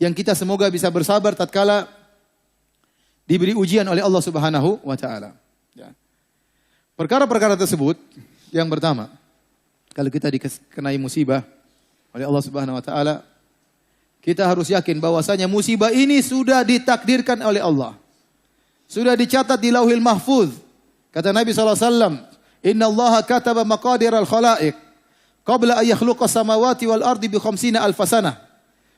yang kita semoga bisa bersabar tatkala diberi ujian oleh Allah Subhanahu wa taala. Ya. Perkara-perkara tersebut, yang pertama, kalau kita dikenai musibah oleh Allah Subhanahu wa taala, kita harus yakin bahwasanya musibah ini sudah ditakdirkan oleh Allah. Sudah dicatat di Lauhil Mahfuz. Kata Nabi SAW, Inna Allah kataba maqadir al-khalaiq qabla an yakhluqa samawati wal ardi bi 50 alf sanah.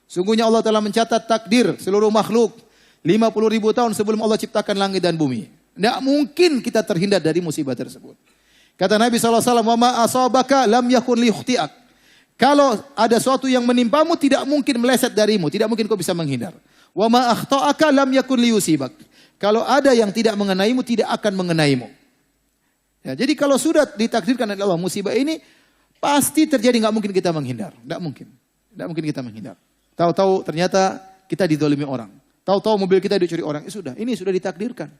Sungguhnya Allah telah mencatat takdir seluruh makhluk 50.000 tahun sebelum Allah ciptakan langit dan bumi. Tidak mungkin kita terhindar dari musibah tersebut. Kata Nabi SAW, wa ma asabaka lam yakun liyukhti'ak. Kalau ada sesuatu yang menimpamu tidak mungkin meleset darimu, tidak mungkin kau bisa menghindar. Wa ma akhta'aka lam yakun liyusibak. Kalau ada yang tidak mengenaimu tidak akan mengenaimu. Ya, jadi kalau sudah ditakdirkan oleh Allah musibah ini pasti terjadi, nggak mungkin kita menghindar, nggak mungkin kita menghindar. Tahu-tahu ternyata kita dizalimi orang. Tahu-tahu mobil kita dicuri orang. Sudah, ini sudah ditakdirkan.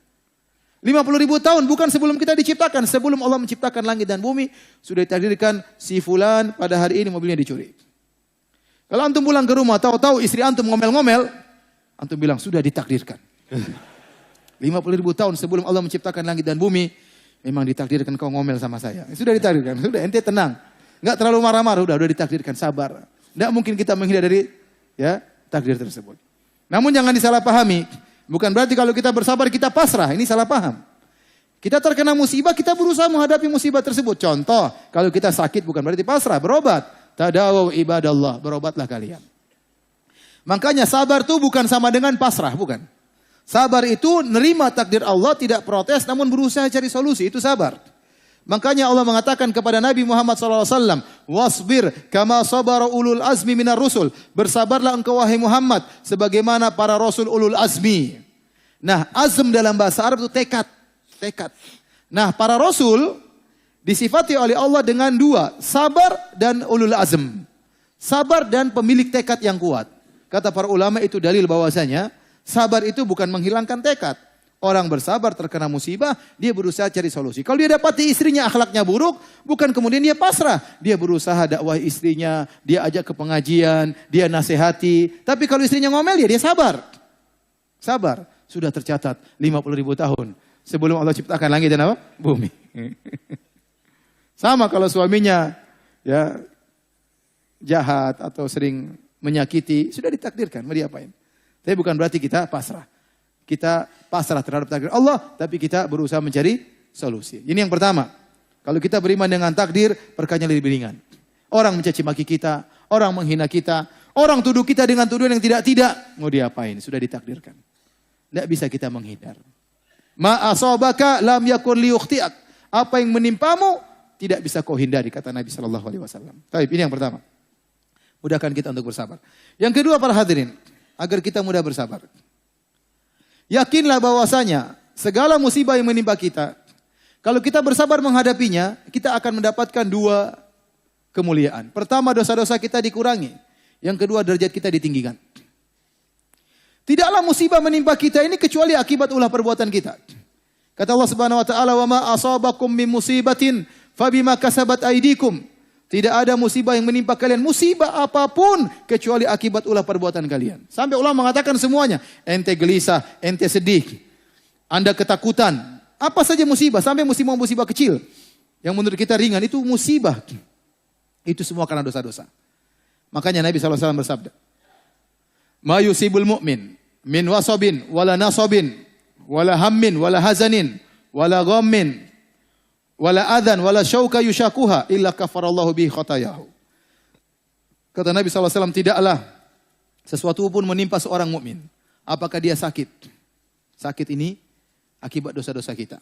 50.000 tahun bukan sebelum kita diciptakan. Sebelum Allah menciptakan langit dan bumi. Sudah ditakdirkan si fulan pada hari ini mobilnya dicuri. Kalau antum pulang ke rumah, tahu-tahu istri antum ngomel-ngomel. Antum bilang sudah ditakdirkan. 50.000 tahun sebelum Allah menciptakan langit dan bumi. Memang ditakdirkan kau ngomel sama saya. Sudah ditakdirkan. Sudah, ente tenang. Enggak terlalu marah-marah. Udah ditakdirkan. Sabar. Tidak mungkin kita menghindar dari takdir tersebut. Namun jangan disalahpahami. Bukan berarti kalau kita bersabar kita pasrah. Ini salah paham. Kita terkena musibah, kita berusaha menghadapi musibah tersebut. Contoh, kalau kita sakit bukan berarti pasrah, berobat. Tadawu ibadallah, berobatlah kalian. Makanya sabar itu bukan sama dengan pasrah, bukan. Sabar itu nerima takdir Allah, tidak protes, namun berusaha cari solusi. Itu sabar. Makanya Allah mengatakan kepada Nabi Muhammad SAW, wasbir kama sabara ulul azmi minar rusul. Bersabarlah engkau wahai Muhammad, sebagaimana para rasul ulul azmi. Nah, azm dalam bahasa Arab itu tekad. Nah, para rasul disifati oleh Allah dengan dua, sabar dan ulul azm. Sabar dan pemilik tekad yang kuat. Kata para ulama itu dalil bahwasanya sabar itu bukan menghilangkan tekad. Orang bersabar terkena musibah, dia berusaha cari solusi. Kalau dia dapati istrinya akhlaknya buruk, bukan kemudian dia pasrah. Dia berusaha dakwah istrinya, dia ajak ke pengajian, dia nasihati. Tapi kalau istrinya ngomel, dia sabar. Sabar. Sudah tercatat 50.000 tahun sebelum Allah ciptakan langit dan apa? Bumi. Sama kalau suaminya jahat atau sering menyakiti, sudah ditakdirkan, mau diapain. Tapi bukan berarti kita pasrah. Kita pasrah terhadap takdir Allah, tapi kita berusaha mencari solusi. Ini yang pertama. Kalau kita beriman dengan takdir, perkara lebih ringan. Orang mencaci maki kita, orang menghina kita, orang tuduh kita dengan tuduhan yang tidak-tidak. Mau diapain? Sudah ditakdirkan. Tidak bisa kita menghindar. Ma asabaka lam yakun liyukhti'ak. Apa yang menimpamu tidak bisa kau hindari, kata Nabi SAW. Baik, ini yang pertama. Mudahkan kita untuk bersabar. Yang kedua, para hadirin, agar kita mudah bersabar. Yakinlah bahwasanya segala musibah yang menimpa kita, kalau kita bersabar menghadapinya, kita akan mendapatkan dua kemuliaan. Pertama, dosa-dosa kita dikurangi. Yang kedua, derajat kita ditinggikan. Tidaklah musibah menimpa kita ini kecuali akibat ulah perbuatan kita. Kata Allah Subhanahu wa taala, "Wa ma asabakum min musibatin fabima kasabat aydikum." Tidak ada musibah yang menimpa kalian, musibah apapun kecuali akibat ulah perbuatan kalian. Sampai ulama mengatakan semuanya, ente gelisah, ente sedih, Anda ketakutan, apa saja musibah, sampai musibah kecil yang menurut kita ringan itu musibah. Itu semua karena dosa-dosa. Makanya Nabi SAW bersabda, "Ma yusibul mu'min min wasabin wala nasabin wala hammin wala hazanin wala ghammin wala adhan wala syauka yushakuha illa kafarallahu bihi khotayahu." Kata Nabi SAW, tidaklah sesuatu pun menimpa seorang mukmin. Apakah dia sakit? Sakit ini akibat dosa-dosa kita.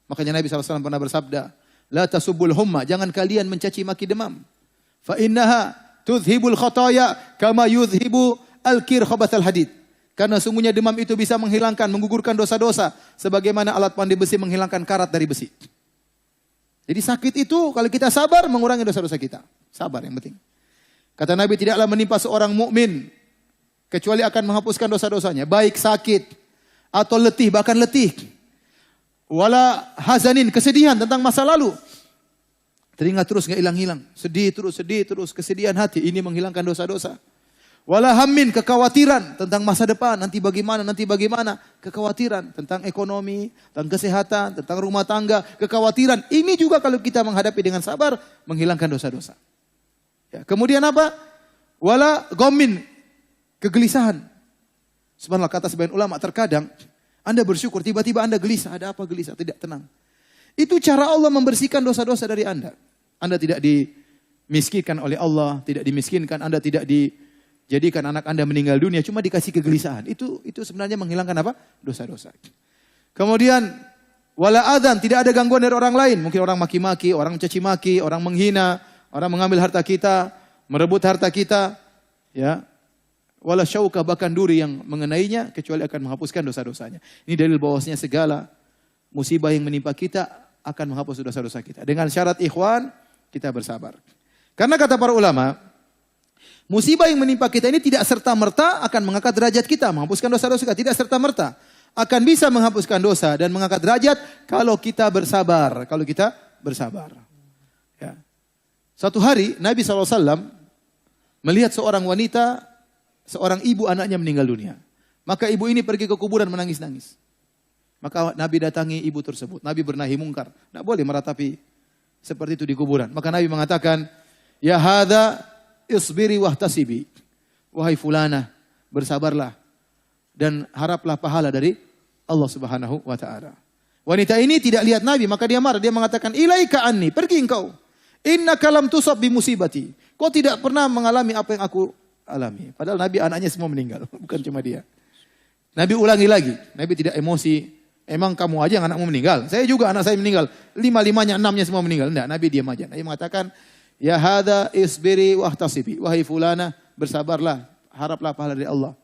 Makanya Nabi SAW pernah bersabda, la tasubbul humma, jangan kalian mencaci maki demam. Fa innaha tudhibul khotaya kama yudhibu al-kir khabathal hadid. Karena sungguhnya demam itu bisa menghilangkan, menggugurkan dosa-dosa. Sebagaimana alat pandai besi menghilangkan karat dari besi. Jadi sakit itu kalau kita sabar mengurangi dosa-dosa kita. Sabar yang penting. Kata Nabi, tidaklah menimpa seorang mukmin kecuali akan menghapuskan dosa-dosanya. Baik sakit atau letih, bahkan letih. Wala hazanin, kesedihan tentang masa lalu. Teringat terus gak hilang-hilang. Sedih terus, kesedihan hati. Ini menghilangkan dosa-dosa. Wala hammin, kekhawatiran tentang masa depan, nanti bagaimana, kekhawatiran tentang ekonomi, tentang kesehatan, tentang rumah tangga, kekhawatiran. Ini juga kalau kita menghadapi dengan sabar, menghilangkan dosa-dosa. Ya, kemudian apa? Wala ghammin, kegelisahan. Subhanallah, kata sebagian ulama, terkadang Anda bersyukur, tiba-tiba Anda gelisah. Ada apa gelisah? Tidak tenang. Itu cara Allah membersihkan dosa-dosa dari Anda. Anda tidak dimiskinkan oleh Allah, tidak dimiskinkan, Anda tidak dijadikan anak Anda meninggal dunia, cuma dikasih kegelisahan. Itu sebenarnya menghilangkan apa? Dosa-dosa. Kemudian wala adzan, tidak ada gangguan dari orang lain. Mungkin orang maki-maki, orang mencaci maki, orang menghina, orang mengambil harta kita, merebut harta kita, ya. Wala syauka, bahkan duri yang mengenainya kecuali akan menghapuskan dosa-dosanya. Ini dalil bahwasanya segala musibah yang menimpa kita akan menghapus dosa-dosa kita. Dengan syarat ikhwan, kita bersabar. Karena kata para ulama, musibah yang menimpa kita ini tidak serta-merta akan mengangkat derajat kita, menghapuskan dosa-dosa kita. Tidak serta-merta. Akan bisa menghapuskan dosa dan mengangkat derajat kalau kita bersabar. Kalau kita bersabar. Ya. Suatu hari Nabi SAW melihat seorang wanita, seorang ibu anaknya meninggal dunia. Maka ibu ini pergi ke kuburan menangis-nangis. Maka Nabi datangi ibu tersebut. Nabi bernahi mungkar. Tidak boleh meratapi seperti itu di kuburan. Maka Nabi mengatakan, ya hadza isbiri wahtasibi. Wahai fulana, bersabarlah dan haraplah pahala dari Allah Subhanahu wa taala. Wanita ini tidak lihat Nabi, maka dia marah. Dia mengatakan, ilaika anni, pergi engkau. Innaka lam tusab bi musibati. Kau tidak pernah mengalami apa yang aku alami. Padahal Nabi anaknya semua meninggal, bukan cuma dia. Nabi ulangi lagi. Nabi tidak emosi. Emang kamu aja yang anakmu meninggal? Saya juga anak saya meninggal. 5-5-nya, 6-nya semua meninggal. Tidak, Nabi diam aja. Nabi mengatakan, ya hadza isbiri wahtasibi. Wahai fulana, bersabarlah, haraplah pahala dari Allah.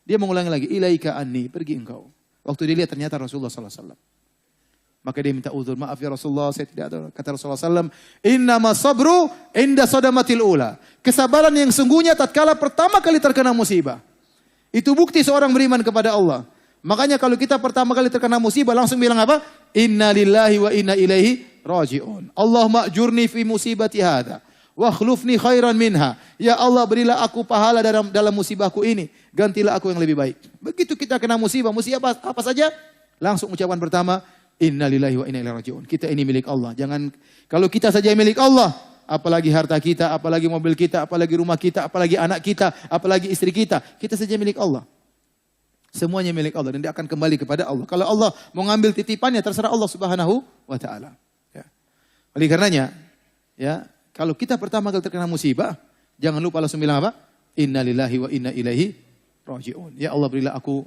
Dia mengulangi lagi, ilaika anni, pergi engkau. Waktu dilihat ternyata Rasulullah SAW. Maka dia minta uzur, maaf ya Rasulullah, saya tidak tahu. Kata Rasulullah SAW, innama sabru inda sodamatil ula. Kesabaran yang sungguhnya tatkala pertama kali terkena musibah. Itu bukti seorang beriman kepada Allah. Makanya kalau kita pertama kali terkena musibah, langsung bilang apa? Inna lillahi wa inna ilaihi raji'un. Allahumma ajurni fi musibati hadha. Wa khlufni khairan minha. Ya Allah, berilah aku pahala dalam musibahku ini. Gantilah aku yang lebih baik. Begitu kita kena musibah apa saja, langsung ucapan pertama, inna lillahi wa inna ilaihi raji'un. Kita ini milik Allah. Jangan, kalau kita saja milik Allah, apalagi harta kita, apalagi mobil kita, apalagi rumah kita, apalagi anak kita, apalagi istri kita. Kita saja milik Allah. Semuanya milik Allah dan dia akan kembali kepada Allah. Kalau Allah mau ngambil titipannya, terserah Allah Subhanahu wa taala. Ya. Oleh karenanya, ya, kalau kita pertama kali terkena musibah, jangan lupa langsung bilang apa? Inna lillahi wa inna ilaihi raji'un. Ya Allah, berilah aku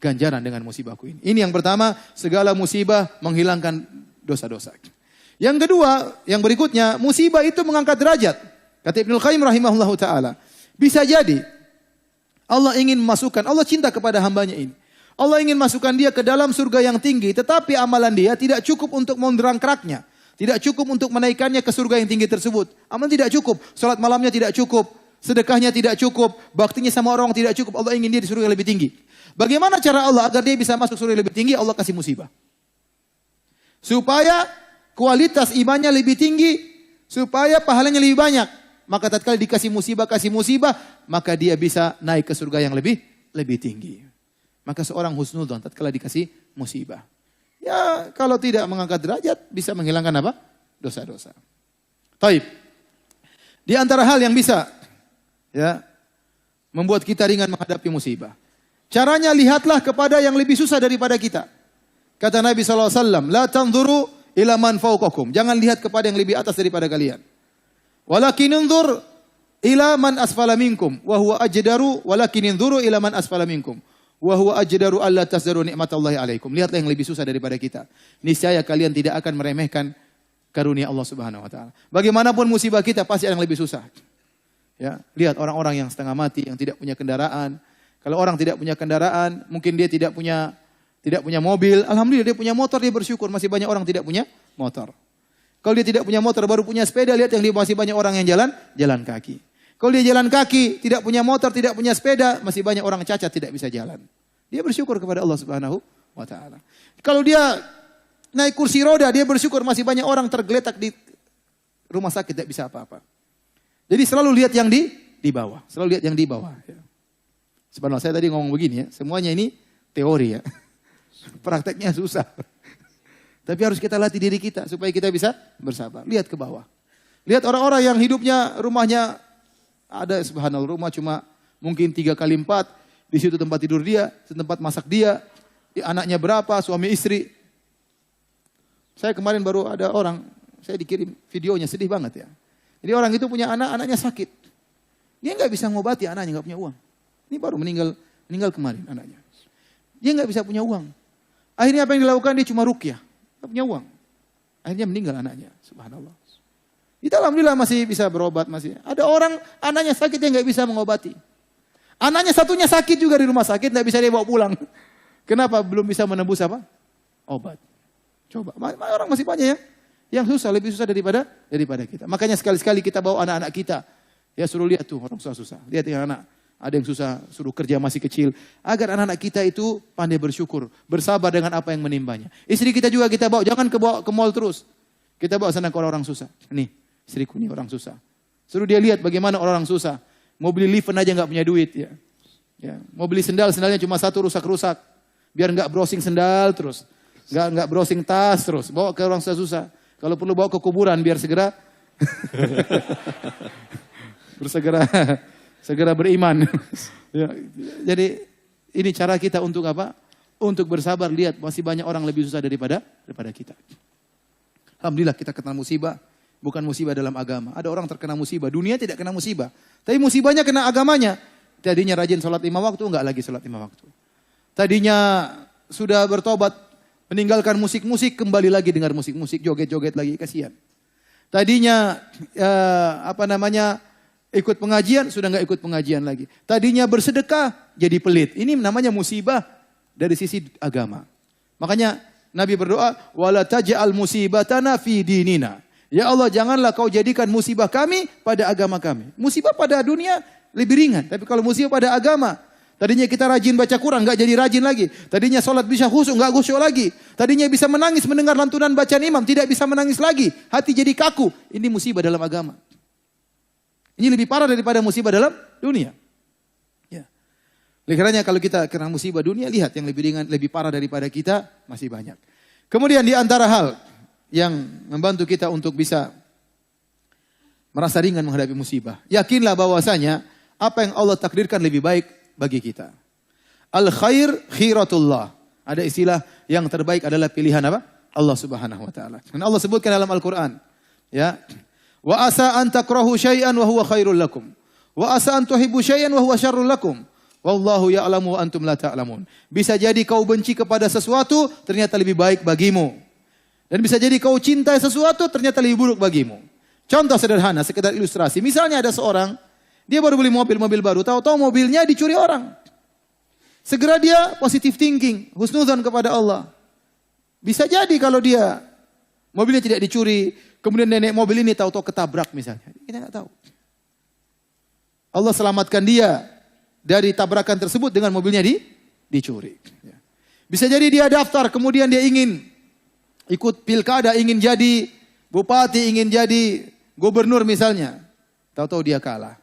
ganjaran dengan musibahku ini. Ini yang pertama, segala musibah menghilangkan dosa-dosa. Yang kedua, yang berikutnya, musibah itu mengangkat derajat. Kata Ibnul Qayyim rahimahullahu ta'ala. Bisa jadi, Allah ingin memasukkan, Allah cinta kepada hambanya ini. Allah ingin masukkan dia ke dalam surga yang tinggi, tetapi amalan dia tidak cukup untuk menerangkraknya. Tidak cukup untuk menaikkannya ke surga yang tinggi tersebut. Amalan tidak cukup, salat malamnya tidak cukup, sedekahnya tidak cukup, baktinya sama orang tidak cukup. Allah ingin dia di surga yang lebih tinggi. Bagaimana cara Allah agar dia bisa masuk surga yang lebih tinggi? Allah kasih musibah. Supaya kualitas imannya lebih tinggi, supaya pahalanya lebih banyak. Maka tatkala dikasih musibah, maka dia bisa naik ke surga yang lebih tinggi. Maka seorang husnudzon tatkala dikasih musibah. Ya, kalau tidak mengangkat derajat, bisa menghilangkan apa? Dosa-dosa. Taib. Di antara hal yang bisa, ya, membuat kita ringan menghadapi musibah. Caranya lihatlah kepada yang lebih susah daripada kita. Kata Nabi SAW, la tanzuru ila man fawqakum. Jangan lihat kepada yang lebih atas daripada kalian. Walakin unzur ila man asfala minkum wa huwa ajdaru walakin unzuru ila man asfala minkum wa huwa ajdaru alla tasdaru nikmatallahi alaikum. Lihatlah yang lebih susah daripada kita. Niscaya kalian tidak akan meremehkan karunia Allah Subhanahu wa taala. Bagaimanapun musibah kita pasti ada yang lebih susah. Ya, lihat orang-orang yang setengah mati, yang tidak punya kendaraan. Kalau orang tidak punya kendaraan, mungkin dia tidak punya mobil, alhamdulillah dia punya motor, dia bersyukur. Masih banyak orang tidak punya motor. Kalau dia tidak punya motor, baru punya sepeda, lihat yang masih banyak orang yang jalan kaki. Kalau dia jalan kaki, tidak punya motor, tidak punya sepeda, masih banyak orang cacat tidak bisa jalan. Dia bersyukur kepada Allah Subhanahu wa taala. Kalau dia naik kursi roda, dia bersyukur masih banyak orang tergeletak di rumah sakit tidak bisa apa-apa. Jadi selalu lihat yang di bawah, selalu lihat yang di bawah. Ya. Subhanallah, saya tadi ngomong begini ya, semuanya ini teori ya. Prakteknya susah. Tapi harus kita latih diri kita supaya kita bisa bersabar. Lihat ke bawah. Lihat orang-orang yang hidupnya, rumahnya ada, subhanallah, rumah cuma mungkin 3x4. Di situ tempat tidur dia, tempat masak dia. Anaknya berapa, suami istri. Saya kemarin baru ada orang, saya dikirim videonya, sedih banget ya. Jadi orang itu punya anak, anaknya sakit. Dia nggak bisa ngobati anaknya, nggak punya uang. Ini baru meninggal kemarin anaknya. Dia nggak bisa punya uang. Akhirnya apa yang dilakukan? Dia cuma ruqyah, nggak punya uang. Akhirnya meninggal anaknya, subhanallah. Kita alhamdulillah masih bisa berobat, masih. Ada orang anaknya sakit yang nggak bisa mengobati. Anaknya satunya sakit juga di rumah sakit, nggak bisa dia bawa pulang. Kenapa? Belum bisa menembus apa? Obat. Coba, orang masih banyak ya yang susah, lebih susah daripada kita. Makanya sekali-sekali kita bawa anak-anak kita, ya suruh lihat tuh orang susah-susah. Lihat ya anak, ada yang susah, suruh kerja masih kecil. Agar anak-anak kita itu pandai bersyukur, bersabar dengan apa yang menimbanya. Istri kita juga kita bawa, jangan ke mall terus. Kita bawa sana ke orang susah. Nih, istriku nih orang susah. Suruh dia lihat bagaimana orang susah. Mau beli lift aja nggak punya duit ya. Ya, mau beli sendalnya cuma satu rusak-rusak. Biar nggak browsing sendal terus. Nggak browsing tas terus, bawa ke orang susah. Kalau perlu bawa ke kuburan biar segera segera beriman. Ya, jadi ini cara kita untuk apa? Untuk bersabar. Lihat masih banyak orang lebih susah daripada kita. Alhamdulillah kita kena musibah, bukan musibah dalam agama. Ada orang terkena musibah, dunia tidak kena musibah, tapi musibahnya kena agamanya. Tadinya rajin sholat 5 waktu, enggak lagi sholat 5 waktu. Tadinya sudah bertobat, meninggalkan musik-musik, kembali lagi dengar musik-musik, joget-joget lagi, kasihan. Tadinya ikut pengajian, sudah enggak ikut pengajian lagi. Tadinya bersedekah, jadi pelit. Ini namanya musibah dari sisi agama. Makanya Nabi berdoa, wala taj'al musibatana fi dinina. Ya Allah, janganlah kau jadikan musibah kami pada agama kami. Musibah pada dunia lebih ringan, tapi kalau musibah pada agama, tadinya kita rajin baca Quran, enggak jadi rajin lagi. Tadinya sholat bisa khusyuk, enggak khusyuk lagi. Tadinya bisa menangis mendengar lantunan bacaan imam, tidak bisa menangis lagi. Hati jadi kaku. Ini musibah dalam agama. Ini lebih parah daripada musibah dalam dunia. Ya. Oleh karenanya kalau kita kena musibah dunia, lihat yang lebih ringan, lebih parah daripada kita masih banyak. Kemudian di antara hal yang membantu kita untuk bisa merasa ringan menghadapi musibah, yakinlah bahwasanya apa yang Allah takdirkan lebih baik bagi kita. Al khair khiratullah. Ada istilah yang terbaik adalah pilihan apa? Allah Subhanahu wa taala. Dan Allah sebutkan dalam Al-Qur'an, ya. Wa asa an takrahu syai'an wa huwa khairul lakum. Wa asa an tuhibbu syai'an wa huwa syarrul lakum. Wallahu ya'lamu wa antum la ta'lamun. Bisa jadi kau benci kepada sesuatu ternyata lebih baik bagimu. Dan bisa jadi kau cintai sesuatu ternyata lebih buruk bagimu. Contoh sederhana, sekedar ilustrasi. Misalnya ada seorang, dia baru beli mobil baru, tahu-tahu mobilnya dicuri orang. Segera dia positive thinking, husnuzon kepada Allah. Bisa jadi kalau dia mobilnya tidak dicuri, kemudian nenek mobil ini tahu-tahu ketabrak misalnya. Kita nggak tahu. Allah selamatkan dia dari tabrakan tersebut dengan mobilnya dicuri. Bisa jadi dia daftar, kemudian dia ingin ikut pilkada, ingin jadi bupati, ingin jadi gubernur misalnya. Tahu-tahu dia kalah.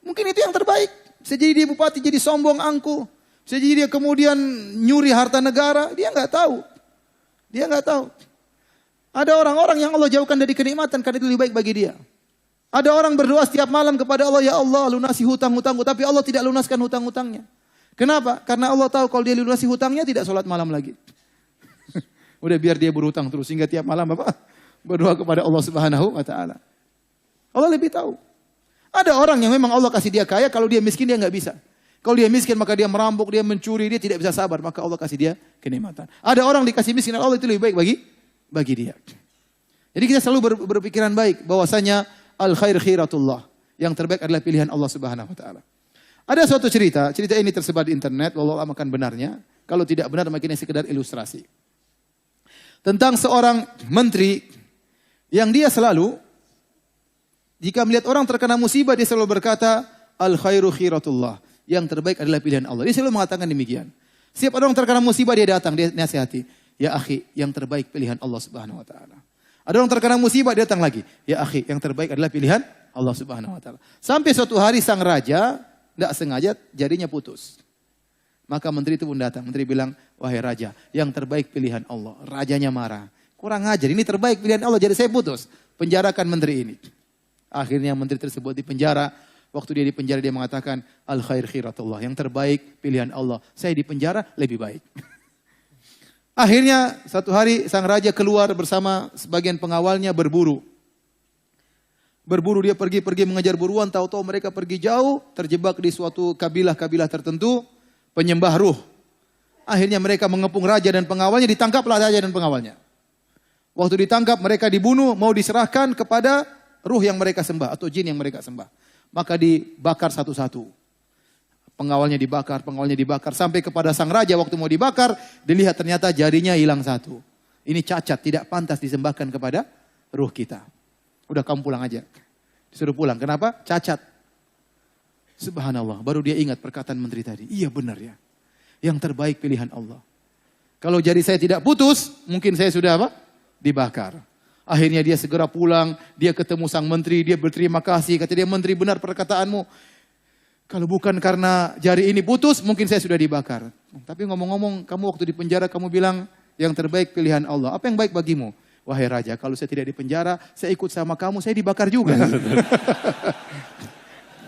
Mungkin itu yang terbaik. Bisa jadi dia bupati, jadi sombong, angkuh. Bisa jadi dia kemudian nyuri harta negara. Dia nggak tahu. Dia nggak tahu. Ada orang-orang yang Allah jauhkan dari kenikmatan karena itu lebih baik bagi dia. Ada orang berdoa setiap malam kepada Allah, ya Allah lunasi hutang-hutangku. Tapi Allah tidak lunaskan hutang-hutangnya. Kenapa? Karena Allah tahu kalau dia lunasi hutangnya tidak sholat malam lagi. Udah biar dia berhutang terus sehingga tiap malam apa? Berdoa kepada Allah Subhanahu wa taala. Allah lebih tahu. Ada orang yang memang Allah kasih dia kaya, kalau dia miskin dia nggak bisa. Kalau dia miskin maka dia merampok, dia mencuri, dia tidak bisa sabar, maka Allah kasih dia kenikmatan. Ada orang dikasih miskin, Allah itu lebih baik bagi dia. Jadi kita selalu berpikiran baik bahwasanya al khair khiratullah. Yang terbaik adalah pilihan Allah Subhanahu wa taala. Ada suatu cerita ini tersebar di internet, wallahu a'lam akan benarnya. Kalau tidak benar makin sekedar ilustrasi. Tentang seorang menteri yang dia selalu jika melihat orang terkena musibah dia selalu berkata al khairu khiratullah. Yang terbaik adalah pilihan Allah. Dia selalu mengatakan demikian. Setiap orang terkena musibah dia datang, dia nasihati. Ya akhi, yang terbaik pilihan Allah Subhanahu wa taala. Ada orang terkena musibah dia datang lagi. Ya akhi, yang terbaik adalah pilihan Allah Subhanahu wa taala. Sampai suatu hari sang raja tidak sengaja jarinya putus. Maka menteri itu pun datang. Menteri bilang, wahai raja, yang terbaik pilihan Allah. Rajanya marah. Kurang ajar, ini terbaik pilihan Allah, jadi saya putus. Penjarakan menteri ini. Akhirnya menteri tersebut dipenjara. Waktu dia dipenjara dia mengatakan, al khair khiratullah. Yang terbaik pilihan Allah. Saya dipenjara lebih baik. Akhirnya satu hari sang raja keluar bersama sebagian pengawalnya berburu. Berburu dia pergi mengejar buruan, tahu-tahu mereka pergi jauh, terjebak di suatu kabilah-kabilah tertentu, penyembah ruh. Akhirnya mereka mengepung raja dan pengawalnya, ditangkaplah raja dan pengawalnya. Waktu ditangkap mereka dibunuh, mau diserahkan kepada ruh yang mereka sembah atau jin yang mereka sembah. Maka dibakar satu-satu. Pengawalnya dibakar sampai kepada sang raja waktu mau dibakar, dilihat ternyata jarinya hilang satu. Ini cacat, tidak pantas disembahkan kepada ruh kita. Udah kamu pulang aja. Disuruh pulang. Kenapa? Cacat. Subhanallah. Baru dia ingat perkataan menteri tadi. Iya benar ya. Yang terbaik pilihan Allah. Kalau jari saya tidak putus, mungkin saya sudah apa? Dibakar. Akhirnya dia segera pulang. Dia ketemu sang menteri. Dia berterima kasih. Kata dia, menteri benar perkataanmu. Kalau bukan karena jari ini putus, mungkin saya sudah dibakar. Tapi ngomong-ngomong, kamu waktu di penjara kamu bilang yang terbaik pilihan Allah. Apa yang baik bagimu? Wahai raja, kalau saya tidak di penjara, saya ikut sama kamu, saya dibakar juga.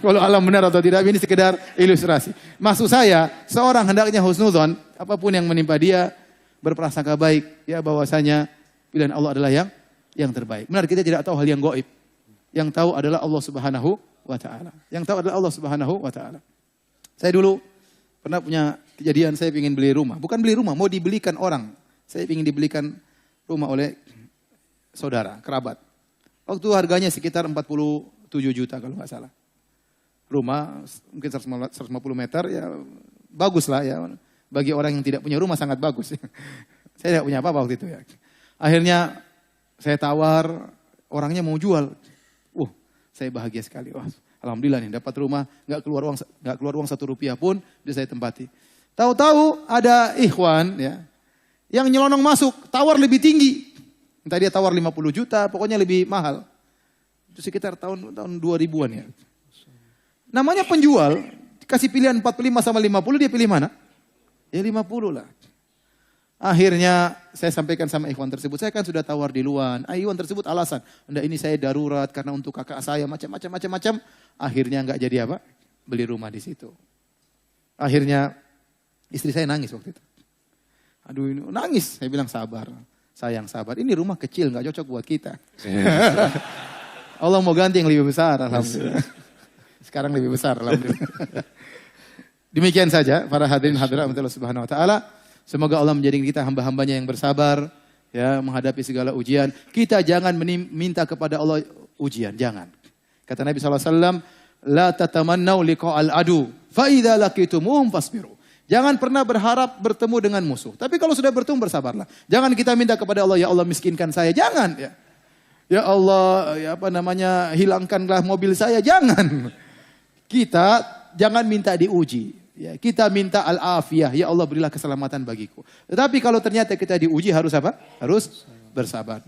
Kalau alam benar atau tidak, ini sekedar ilustrasi. Maksud saya, seorang hendaknya husnudzon, apapun yang menimpa dia, berprasangka baik, ya bahwasanya pilihan Allah adalah yang terbaik. Benar, kita tidak tahu hal yang gaib. Yang tahu adalah Allah Subhanahu wa taala. Yang tahu adalah Allah Subhanahu wa taala. Saya dulu pernah punya kejadian, saya ingin beli rumah. Bukan beli rumah, mau dibelikan orang. Saya ingin dibelikan rumah oleh saudara, kerabat. Waktu harganya sekitar 47 juta kalau nggak salah. Rumah mungkin 150 meter, ya bagus lah ya. Bagi orang yang tidak punya rumah sangat bagus. Saya tidak punya apa-apa waktu itu ya. Akhirnya saya tawar, orangnya mau jual. Saya bahagia sekali. Wah, alhamdulillah nih dapat rumah, nggak keluar uang 1 rupiah pun, dia saya tempati. Tahu-tahu ada ikhwan ya, yang nyelonong masuk, tawar lebih tinggi. Entah dia tawar 50 juta, pokoknya lebih mahal. Itu sekitar tahun 2000-an ya. Namanya penjual, kasih pilihan 45 sama 50, dia pilih mana? Ya 50 lah. Akhirnya saya sampaikan sama ikhwan tersebut, saya kan sudah tawar di luar. Ikhwan tersebut alasan, enggak ini saya darurat karena untuk kakak saya macam-macam. Akhirnya enggak jadi apa? Beli rumah di situ. Akhirnya istri saya nangis waktu itu. Aduh ini nangis, saya bilang sabar. Sayang sabar, ini rumah kecil gak cocok buat kita. Allah mau ganti yang lebih besar, alhamdulillah. Sekarang lebih besar, alhamdulillah. Demikian saja para hadirin hadirat Allah Subhanahu wa taala. Semoga Allah menjadikan kita hamba-hambanya yang bersabar ya menghadapi segala ujian. Kita jangan minta kepada Allah ujian, jangan. Kata Nabi SAW, la tatamannau liqa'al adu, fa idza laqitumuhum fasbiru. Jangan pernah berharap bertemu dengan musuh. Tapi kalau sudah bertemu bersabarlah. Jangan kita minta kepada Allah, ya Allah miskinkan saya. Jangan. Ya Allah, hilangkanlah mobil saya. Jangan. Kita jangan minta diuji. Ya, kita minta al-afiyah. Ya Allah berilah keselamatan bagiku. Tetapi kalau ternyata kita diuji harus apa? Harus bersabar.